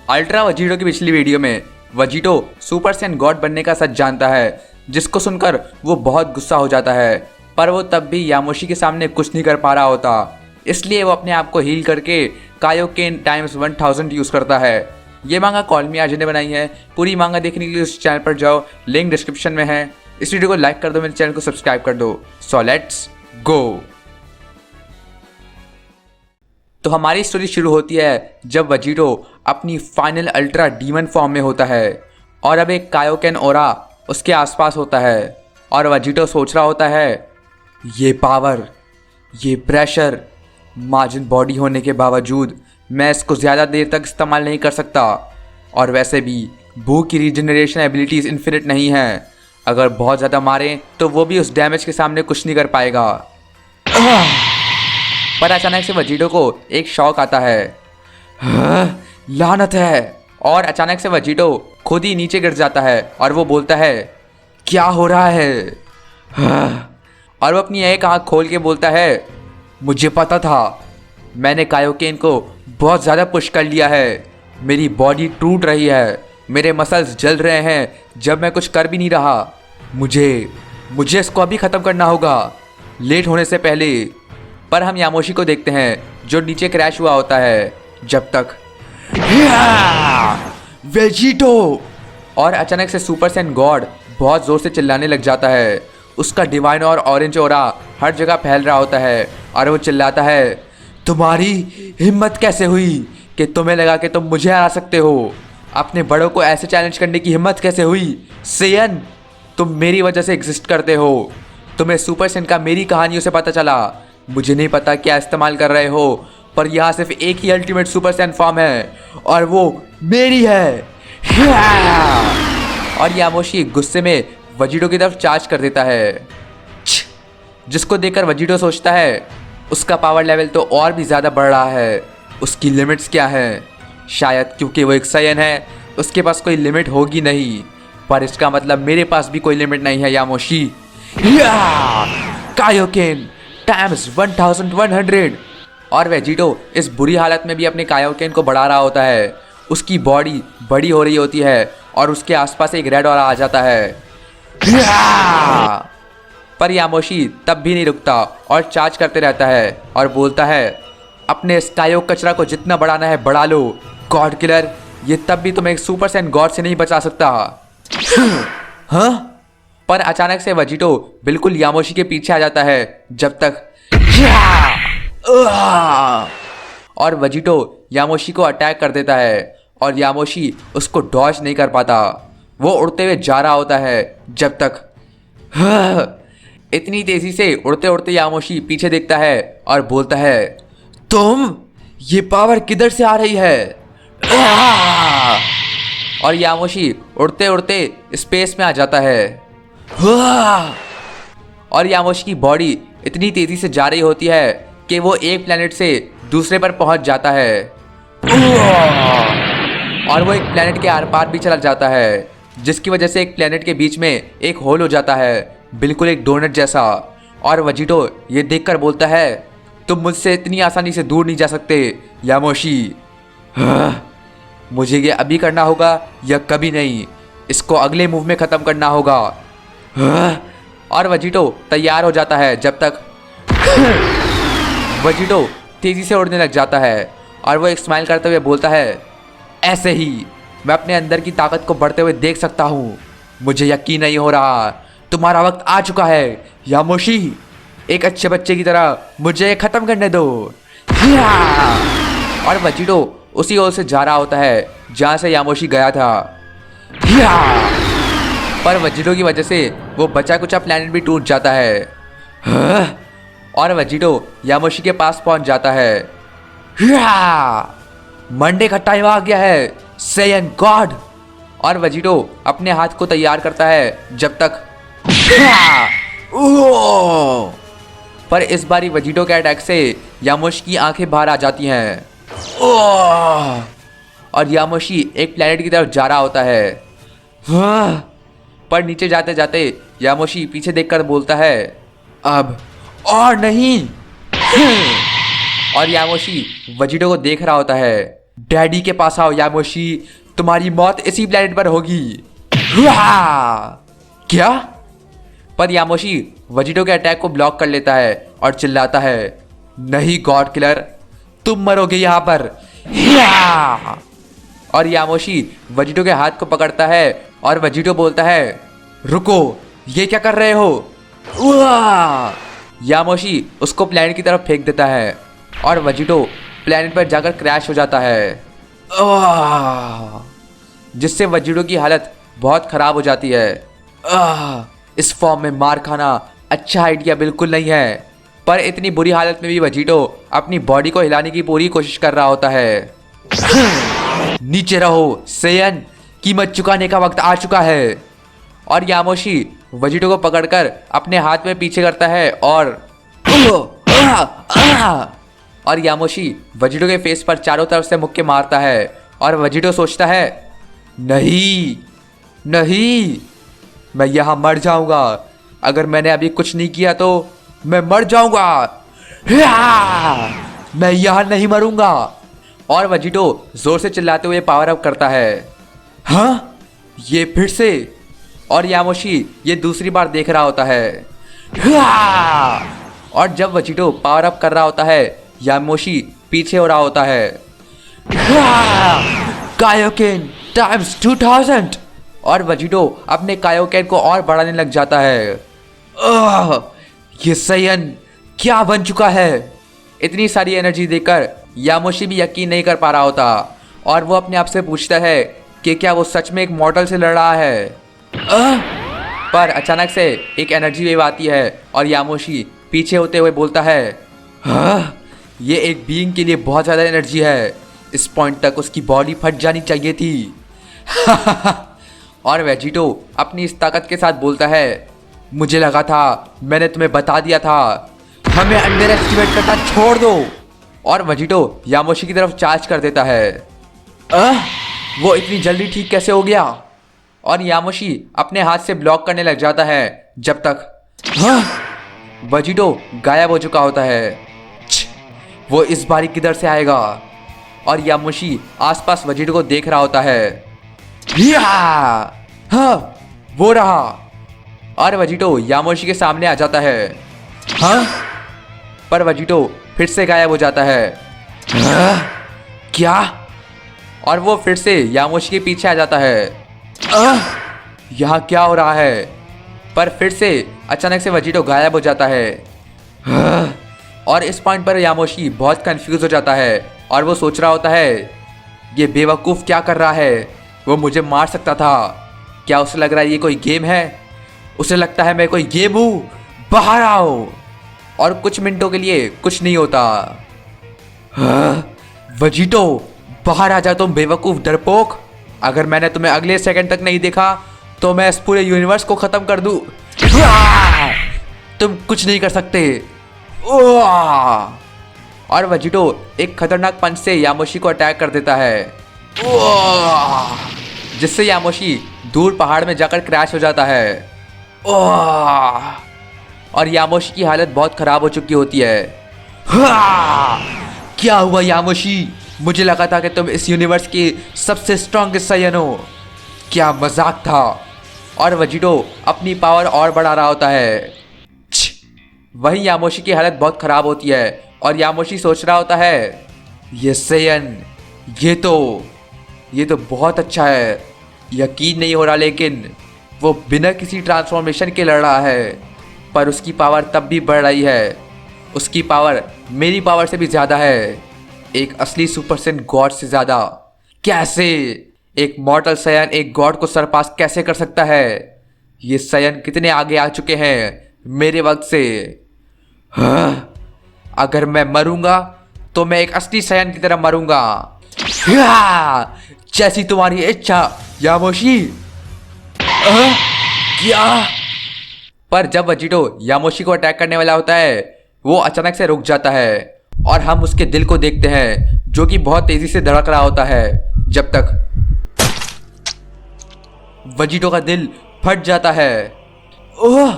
Ultra वजीटो की पिछली video में वजीटो सुपर सैयन गॉड बनने का सच जानता है, जिसको सुनकर वो बहुत गुस्सा हो जाता है। पर वो तब भी यामोशी के सामने कुछ नहीं कर पा रहा होता, इसलिए वो अपने आप को हील करके कायोकेन टाइम्स 1000 यूज़ करता है। ये मांगा कॉल मी आर्य ने बनाई है। पूरी मांगा देखने के लिए उस चैनल पर जाओ, लिंक डिस्क्रिप्शन में है। इस वीडियो को लाइक कर दो, मेरे चैनल को सब्सक्राइब कर दो। So let's go. तो हमारी स्टोरी शुरू होती है जब वजीटो अपनी फाइनल अल्ट्रा डीमन फॉर्म में होता है और अब एक कायोकेन ओरा उसके आसपास होता है और वजीटो सोच रहा होता है, ये पावर, ये प्रेशर, मार्जिन बॉडी होने के बावजूद मैं इसको ज़्यादा देर तक इस्तेमाल नहीं कर सकता। और वैसे भी भू की रीजनरेशन एबिलिटीज़ इन्फिनिट नहीं है, अगर बहुत ज़्यादा मारें तो वो भी उस डैमेज के सामने कुछ नहीं कर पाएगा। पर अचानक से वजीटो को एक शौक आता है, लानत है। और अचानक से वजीटो खुद ही नीचे गिर जाता है और वो बोलता है, क्या हो रहा है। और वो अपनी एक आंख खोल के बोलता है, मुझे पता था, मैंने कायोकेन को बहुत ज़्यादा पुश कर लिया है, मेरी बॉडी टूट रही है, मेरे मसल्स जल रहे हैं जब मैं कुछ कर भी नहीं रहा। मुझे इसको अभी ख़त्म करना होगा, लेट होने से पहले। पर हम यामोशी को देखते हैं जो नीचे क्रैश हुआ होता है। जब तक वेजिटो, और अचानक से सुपर सैयन गॉड बहुत ज़ोर से चिल्लाने लग जाता है। उसका डिवाइन और ऑरेंज ओरा हर जगह फैल रहा होता है और वो चिल्लाता है, तुम्हारी हिम्मत कैसे हुई कि तुम्हें लगा कि तुम मुझे हरा सकते हो। अपने बड़ों को ऐसे चैलेंज करने की हिम्मत कैसे हुई। सैयन, तुम मेरी वजह से एग्जिस्ट करते हो। तुम्हें सुपर सैयन का मेरी कहानियों से पता चला। मुझे नहीं पता क्या इस्तेमाल कर रहे हो, पर यहाँ सिर्फ एक ही अल्टीमेट सुपर सैयन फॉर्म है और वो मेरी है। और यामोशी गुस्से में वजीटो की तरफ चार्ज कर देता है, जिसको देखकर वजीटो सोचता है उसका पावर लेवल तो और भी ज़्यादा बढ़ रहा है। उसकी लिमिट्स क्या है? शायद क्योंकि वो एक सैयन है उसके पास कोई लिमिट होगी नहीं, पर इसका मतलब मेरे पास भी कोई लिमिट नहीं है यामोशी। Kaioken times 1100। और वेजिटो इस बुरी हालत में भी अपने कायोकेन को बढ़ा रहा होता है। उसकी बॉडी बड़ी हो रही होती है और उसके आसपास एक रेड ऑरा आ जाता है। पर यामोशी तब भी नहीं रुकता और चार्ज करते रहता है और बोलता है, अपने इस कायो कचरा को जितना बढ़ाना है बढ़ा लो गॉड किलर, ये तब भी तुम्हें एक सुपर सैयन गॉड से नहीं बचा सकता। हाँ? पर अचानक से वजीटो बिल्कुल यामोशी के पीछे आ जाता है। जब तक और वजीटो यामोशी को अटैक कर देता है और यामोशी उसको डॉज नहीं कर पाता। वो उड़ते हुए जा रहा होता है जब तक इतनी तेजी से उड़ते उड़ते यामोशी पीछे देखता है और बोलता है, तुम, ये पावर किधर से आ रही है। और यामोशी उड़ते उड़ते स्पेस में आ जाता है और यामोशी की बॉडी इतनी तेजी से जा रही होती है कि वो एक प्लेनेट से दूसरे पर पहुंच जाता है और वो एक प्लेनेट के आर पार भी चला जाता है, जिसकी वजह से एक प्लेनेट के बीच में एक होल हो जाता है, बिल्कुल एक डोनट जैसा। और वजीटो ये देखकर बोलता है, तुम मुझसे इतनी आसानी से दूर नहीं जा सकते यामोशी। मुझे ये अभी करना होगा या कभी नहीं, इसको अगले मूव में ख़त्म करना होगा। और वजीटो तैयार हो जाता है जब तक वजीटो तेज़ी से उड़ने लग जाता है और वो एक स्माइल करते हुए बोलता है, ऐसे ही मैं अपने अंदर की ताकत को बढ़ते हुए देख सकता हूँ। मुझे यकीन नहीं हो रहा, तुम्हारा वक्त आ चुका है यामोशी। एक अच्छे बच्चे की तरह मुझे ख़त्म करने दो। और वजीटो उसी ओर से जा रहा होता है जहाँ से यामोशी गया था। पर वजीटो की वजह से वो बचा कुचा प्लेनेट भी टूट जाता है और वजीटो यामोशी के पास पहुंच जाता है। मंडे का टाइम आ गया है सैयन गॉड। और वजीटो अपने हाथ को तैयार करता है जब तक पर इस बारी वजीटो के अटैक से यामोशी की आंखें बाहर आ जाती हैं और यामोशी एक प्लेनेट की तरफ जा रहा होता है। पर नीचे जाते जाते यामोशी पीछे देखकर बोलता है, अब और नहीं। और यामोशी वजीटो को देख रहा होता है डैडी के पास आओ यामोशी, तुम्हारी मौत इसी प्लेनेट पर होगी। क्या? पर यामोशी वजीटो के अटैक को ब्लॉक कर लेता है और चिल्लाता है, नहीं गॉड किलर, तुम मरोगे यहाँ पर। और यामोशी वजीटो के हाथ को पकड़ता है और वजीटो बोलता है, रुको, ये क्या कर रहे हो? यामोशी उसको प्लेनेट की तरफ फेंक देता है और वजीटो प्लेनेट पर जाकर क्रैश हो जाता है, जिससे वजीटो की हालत बहुत ख़राब हो जाती है। इस फॉर्म में मार खाना अच्छा आइडिया बिल्कुल नहीं है, पर इतनी बुरी हालत में भी वजीटो अपनी बॉडी को हिलाने की पूरी कोशिश कर रहा होता है। नीचे रहो सेयन, कीमत चुकाने का वक्त आ चुका है। और यामोशी वजीटो को पकड़कर अपने हाथ में पीछे करता है और यामोशी वजीटो के फेस पर चारों तरफ से मुक्के मारता है और वजीटो सोचता है, नहीं नहीं, मैं यहाँ मर जाऊंगा। अगर मैंने अभी कुछ नहीं किया तो मैं मर जाऊंगा। मैं यहाँ नहीं मरूंगा। और वजीटो जोर से चिल्लाते हुए पावर अप करता है। हाँ, ये फिर से। और यामोशी ये दूसरी बार देख रहा होता है। और जब वजीटो पावर अप कर रहा होता है, यामोशी पीछे हो रहा होता है। Kaioken times 2000। और वजीटो अपने कायोकेन को और बढ़ाने लग जाता है। ये सेयन क्या बन चुका है? इतनी सारी एनर्जी देकर यामोशी भी यकीन नहीं कर पा रहा होता और वो अपने आप से पूछता है कि क्या वो सच में एक मॉडल से लड़ रहा है। पर अचानक से एक एनर्जी वेव आती है और यामोशी पीछे होते हुए बोलता है, ये एक बीइंग के लिए बहुत ज़्यादा एनर्जी है। इस पॉइंट तक उसकी बॉडी फट जानी चाहिए थी। और वेजिटो अपनी इस ताकत के साथ बोलता है, मुझे लगा था, मैंने तुम्हें बता दिया था, हमें अंडर एस्टिमेट करना छोड़ दो। और वेजिटो यामोशी की तरफ चार्ज कर देता है। वो इतनी जल्दी ठीक कैसे हो गया? और यामोशी अपने हाथ से ब्लॉक करने लग जाता है जब तक वेजिटो गायब हो चुका होता है। वो इस बारी किधर से आएगा? और यामोशी आसपास वेजिटो को देख रहा होता है। हाँ, वो रहा। और वेजिटो यामोशी के सामने आ जाता है। हाँ? पर वेजिटो फिर से गायब हो जाता है। क्या? और वो फिर से यामोशी के पीछे आ जाता है। यहाँ क्या हो रहा है? पर फिर से अचानक से वेजिटो गायब हो जाता है। और इस पॉइंट पर यामोशी बहुत कंफ्यूज हो जाता है और वो सोच रहा होता है, ये बेवकूफ़ क्या कर रहा है? वो मुझे मार सकता था। क्या उसे लग रहा है ये कोई गेम है? उसे लगता है मैं कोई गेम हूँ। बाहर आओ। और कुछ मिनटों के लिए कुछ नहीं होता। वेजिटो, बाहर आ जाओ तुम बेवकूफ़ डरपोक। अगर मैंने तुम्हें अगले सेकंड तक नहीं देखा तो मैं इस पूरे यूनिवर्स को ख़त्म कर दूँ। तुम कुछ नहीं कर सकते। और वेजिटो एक खतरनाक पंच से यामोशी को अटैक कर देता है, जिससे यामोशी दूर पहाड़ में जाकर क्रैश हो जाता है। और यामोशी की हालत बहुत ख़राब हो चुकी होती है। क्या हुआ यामोशी? मुझे लगा था कि तुम इस यूनिवर्स की सबसे स्ट्रॉन्गेस्ट सेयन हो। क्या मजाक था। और वेजिटो अपनी पावर और बढ़ा रहा होता है। वहीं यामोशी की हालत बहुत ख़राब होती है और यामोशी सोच रहा होता है, ये सेयन, ये तो बहुत अच्छा है। यकीन नहीं हो रहा, लेकिन वो बिना किसी ट्रांसफॉर्मेशन के लड़ रहा है, पर उसकी पावर तब भी बढ़ रही है। उसकी पावर मेरी पावर से भी ज़्यादा है, एक असली सुपर सेयन गॉड से ज़्यादा। कैसे एक मॉर्टल सेयन एक गॉड को सरपास कैसे कर सकता है? ये सेयन कितने आगे आ चुके हैं मेरे वक्त से। हाँ, अगर मैं मरूंगा तो मैं एक असली सेयन की तरह मरूंगा। जैसी तुम्हारी इच्छा यामोशी। क्या? पर जब वेजिटो यामोशी को अटैक करने वाला होता है, वो अचानक से रुक जाता है और हम उसके दिल को देखते हैं जो कि बहुत तेजी से धड़क रहा होता है, जब तक वेजिटो का दिल फट जाता है। ओह!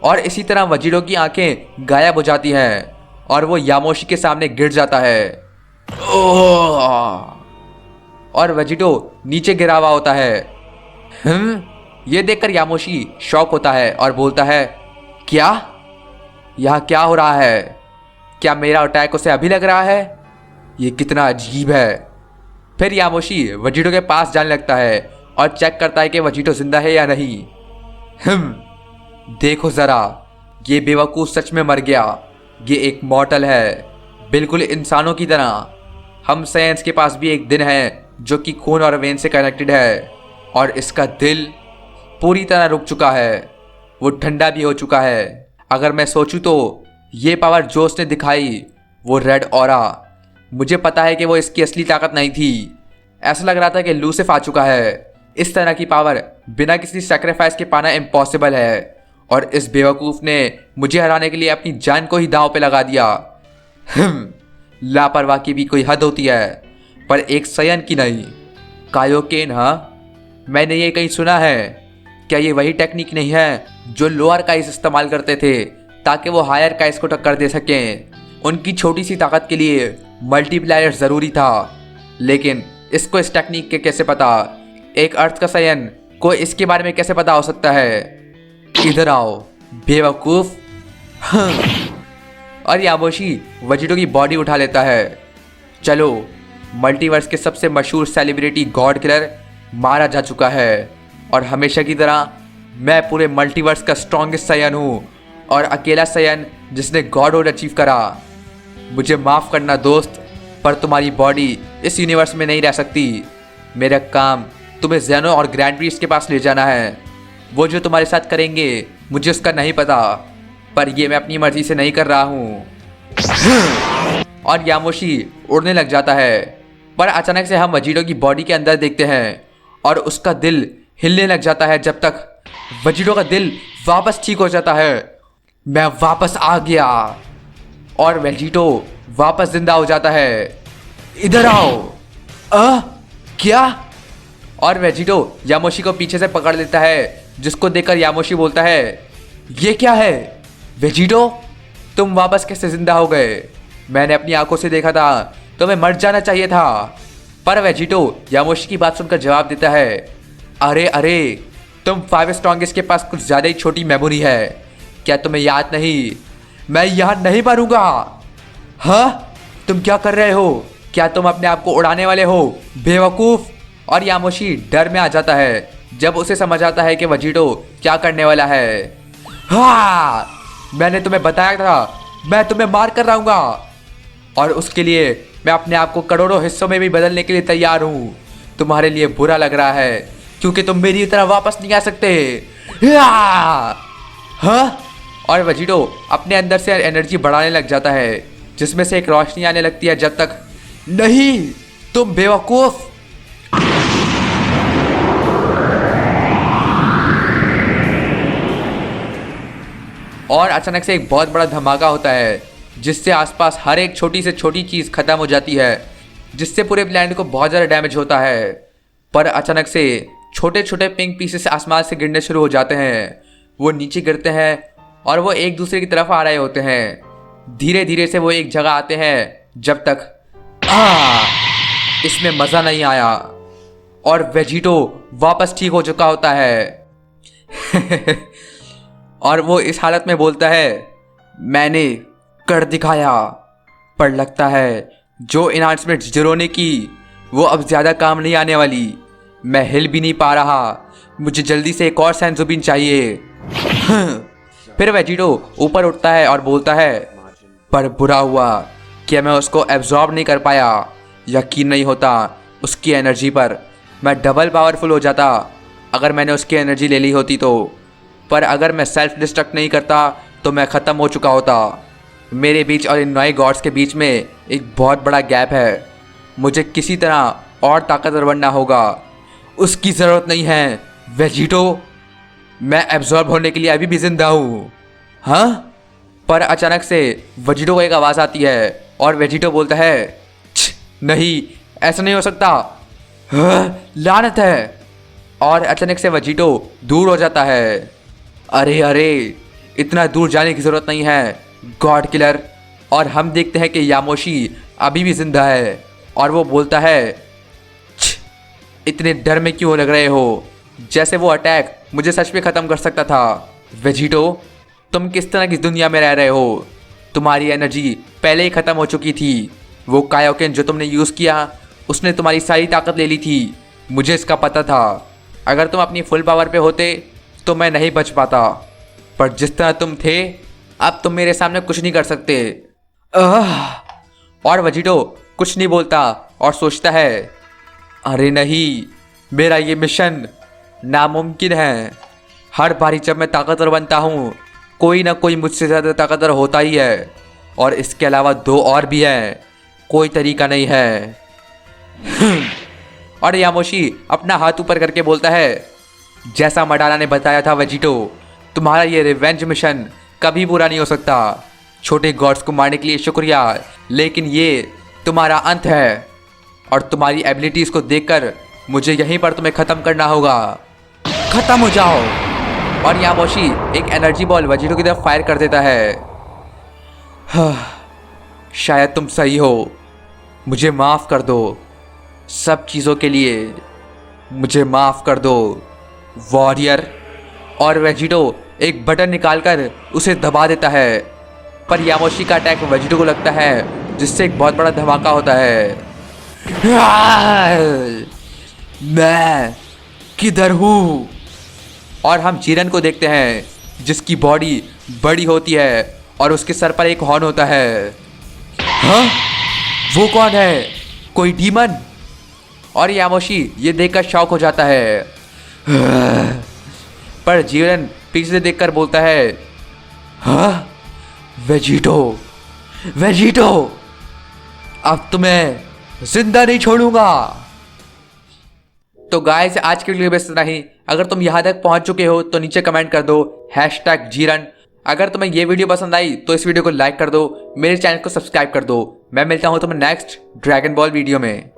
और इसी तरह वेजिटो की आंखें गायब हो जाती हैं और वो यामोशी के सामने गिर जाता है। ओह! और वेजिटो नीचे गिरा हुआ होता है। ये देखकर यामोशी शॉक होता है और बोलता है, क्या? यहाँ क्या हो रहा है? क्या मेरा अटैक उसे अभी लग रहा है? ये कितना अजीब है। फिर यामोशी वेजिटो के पास जाने लगता है और चेक करता है कि वेजिटो जिंदा है या नहीं। देखो जरा, ये बेवकूफ सच में मर गया। ये एक मॉर्टल है, बिल्कुल इंसानों की तरह। हम साइंस के पास भी एक दिन है जो कि खून और वेन से कनेक्टेड है, और इसका दिल पूरी तरह रुक चुका है। वो ठंडा भी हो चुका है। अगर मैं सोचूं तो ये पावर जो उसने दिखाई, वो रेड ऑरा, मुझे पता है कि वो इसकी असली ताकत नहीं थी। ऐसा लग रहा था कि लूसिफ आ चुका है। इस तरह की पावर बिना किसी सेक्रीफाइस के पाना इम्पॉसिबल है, और इस बेवकूफ़ ने मुझे हराने के लिए अपनी जान को ही दांव पे लगा दिया। लापरवाह की भी कोई हद होती है, पर एक सयन की नहीं। कायोकेन, हाँ, मैंने ये कहीं सुना है। क्या ये वही टेक्निक नहीं है जो लोअर काइस इस्तेमाल करते थे ताकि वो हायर काइस को टक्कर दे सकें? उनकी छोटी सी ताकत के लिए मल्टीप्लायर ज़रूरी था, लेकिन इसको इस टेक्निक के कैसे पता? एक अर्थ का सयन को इसके बारे में कैसे पता हो सकता है? इधर आओ बेवकूफ। और यामोशी वेजिटो की बॉडी उठा लेता है। चलो, मल्टीवर्स के सबसे मशहूर सेलिब्रिटी गॉड किलर मारा जा चुका है, और हमेशा की तरह मैं पूरे मल्टीवर्स का स्ट्रॉन्गेस्ट सयन हूँ, और अकेला सयन जिसने गॉडहुड अचीव करा। मुझे माफ़ करना दोस्त, पर तुम्हारी बॉडी इस यूनिवर्स में नहीं रह सकती। मेरा काम तुम्हें ज़ेनो और ग्रैंड प्रीस्ट के पास ले जाना है। वो जो तुम्हारे साथ करेंगे मुझे उसका नहीं पता, पर ये मैं अपनी मर्जी से नहीं कर रहा हूँ। और यामोशी उड़ने लग जाता है, पर अचानक से हम वेजिटो की बॉडी के अंदर देखते हैं और उसका दिल हिलने लग जाता है। जब तक वेजिटो का दिल वापस ठीक हो जाता है, मैं वापस आ गया, और वेजिटो वापस जिंदा हो जाता है। इधर आओ। क्या? और वेजिटो यामोशी को पीछे से पकड़ लेता है, जिसको देखकर यामोशी बोलता है, ये क्या है? वेजिटो, तुम वापस कैसे जिंदा हो गए? मैंने अपनी आंखों से देखा था, तुम्हें मर जाना चाहिए था। पर वेजिटो यामोशी की बात सुनकर जवाब देता है, अरे अरे, तुम 5 स्ट्रॉन्गेस्ट के पास कुछ ज़्यादा ही छोटी मेमोरी है। क्या तुम्हें याद नहीं? मैं यहाँ नहीं मरूंगा। हाँ, तुम क्या कर रहे हो? क्या तुम अपने आप को उड़ाने वाले हो, बेवकूफ़? और यामोशी डर में आ जाता है जब उसे समझ आता है कि वेजिटो क्या करने वाला है। हाँ, मैंने तुम्हें बताया था, मैं तुम्हें मार कर रहूँगा, और उसके लिए मैं अपने आप को करोड़ों हिस्सों में भी बदलने के लिए तैयार हूँ। तुम्हारे लिए बुरा लग रहा है क्योंकि तुम मेरी तरह वापस नहीं आ सकते। हाँ, और वेजिटो अपने अंदर से एनर्जी बढ़ाने लग जाता है, जिसमें से एक रोशनी आने लगती है। जब तक नहीं, तुम बेवकूफ। और अचानक से एक बहुत बड़ा धमाका होता है, जिससे आसपास हर एक छोटी से छोटी चीज़ खत्म हो जाती है, जिससे पूरे प्लैनेट को बहुत ज़्यादा डैमेज होता है। पर अचानक से छोटे छोटे पिंक पीसेस आसमान से गिरने शुरू हो जाते हैं। वो नीचे गिरते हैं और वो एक दूसरे की तरफ आ रहे होते हैं। धीरे धीरे से वो एक जगह आते हैं, जब तक इसमें मज़ा नहीं आया, और वेजिटो वापस ठीक हो चुका होता है। और वो इस हालत में बोलता है, मैंने कर दिखाया, पर लगता है जो इन्हांसमेंट जीरो ने की वो अब ज़्यादा काम नहीं आने वाली। मैं हिल भी नहीं पा रहा, मुझे जल्दी से एक और सैनजुबिन चाहिए। फिर वेजिटो ऊपर उठता है और बोलता है, पर बुरा हुआ कि मैं उसको एब्जॉर्ब नहीं कर पाया। यकीन नहीं होता उसकी एनर्जी पर। मैं डबल पावरफुल हो जाता अगर मैंने उसकी एनर्जी ले ली होती तो, पर अगर मैं सेल्फ डिस्ट्रक्ट नहीं करता तो मैं ख़त्म हो चुका होता। मेरे बीच और इन नए गॉड्स के बीच में एक बहुत बड़ा गैप है। मुझे किसी तरह और ताकतवर बनना होगा। उसकी ज़रूरत नहीं है वेजिटो, मैं एब्जॉर्ब होने के लिए अभी भी जिंदा हूँ। हाँ, पर अचानक से वेजिटो को एक आवाज़ आती है और वेजिटो बोलता है, नहीं, ऐसा नहीं हो सकता, लानत है। और अचानक से वेजिटो दूर हो जाता है। अरे अरे, इतना दूर जाने की ज़रूरत नहीं है गॉड किलर। और हम देखते हैं कि यामोशी अभी भी जिंदा है और वो बोलता है, इतने डर में क्यों लग रहे हो, जैसे वो अटैक मुझे सच में ख़त्म कर सकता था। वेजिटो, तुम किस तरह की दुनिया में रह रहे हो? तुम्हारी एनर्जी पहले ही ख़त्म हो चुकी थी। वो कायोकेन जो तुमने यूज़ किया उसने तुम्हारी सारी ताकत ले ली थी। मुझे इसका पता था। अगर तुम अपनी फुल पावर पे होते तो मैं नहीं बच पाता, पर जिस तरह तुम थे अब तुम मेरे सामने कुछ नहीं कर सकते। और वेजिटो कुछ नहीं बोलता और सोचता है, अरे नहीं, मेरा ये मिशन नामुमकिन है। हर बारी जब मैं ताकतवर बनता हूँ कोई ना कोई मुझसे ज़्यादा ताकतवर होता ही है, और इसके अलावा 2 और भी हैं। कोई तरीका नहीं है। और यामोशी अपना हाथ ऊपर करके बोलता है, जैसा मडाला ने बताया था वेजिटो, तुम्हारा ये रिवेंज मिशन कभी पूरा नहीं हो सकता। छोटे गॉड्स को मारने के लिए शुक्रिया, लेकिन ये तुम्हारा अंत है, और तुम्हारी एबिलिटीज़ को देखकर मुझे यहीं पर तुम्हें ख़त्म करना होगा। ख़त्म हो जाओ। और यामोशी एक एनर्जी बॉल वेजिटो की तरफ फायर कर देता है। शायद तुम सही हो, मुझे माफ़ कर दो, सब चीज़ों के लिए मुझे माफ़ कर दो वॉरियर। और वेजिटो एक बटन निकालकर उसे दबा देता है, पर यामोशी का अटैक वेजिटो को लगता है, जिससे एक बहुत बड़ा धमाका होता है। मैं किधर हूँ? और हम जीरन को देखते हैं, जिसकी बॉडी बड़ी होती है और उसके सर पर एक हॉर्न होता है। हाँ, वो कौन है? कोई डीमन? और यामोशी ये देखकर शॉक हो जाता है, पर जीरन पीछे से देखकर बोलता है, हाँ वेजिटो, वेजिटो, अब तुम्हें जिंदा नहीं छोड़ूंगा। तो गाइस आज के लिए बस इतना ही। अगर तुम यहाँ तक पहुँच चुके हो तो नीचे कमेंट कर दो #जीरन। अगर तुम्हें ये वीडियो पसंद आई तो इस वीडियो को लाइक कर दो, मेरे चैनल को सब्सक्राइब कर दो। मैं मिलता हूँ तुम्हें नेक्स्ट ड्रैगन बॉल वीडियो में।